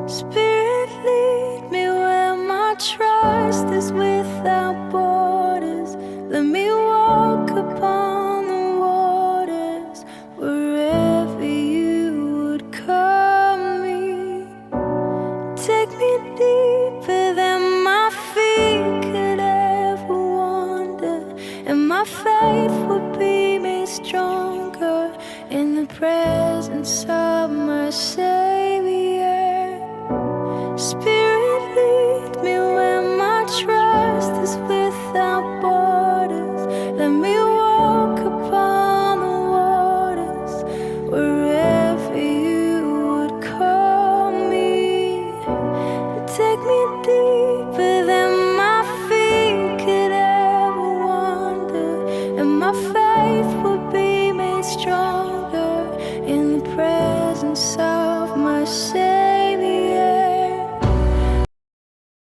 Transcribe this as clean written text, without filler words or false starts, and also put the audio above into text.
Spirit, lead me where my trust is without borders. Let me walk upon the waters wherever you would call me. Take me deeper than my feet could ever wander, and my faith would be made stronger in the presence of my Savior. Spirit, lead me where my trust is without borders. Let me walk upon the waters wherever you would call me. Take me deeper than my feet could ever wander, and my faith will be made stronger in the presence of my Savior.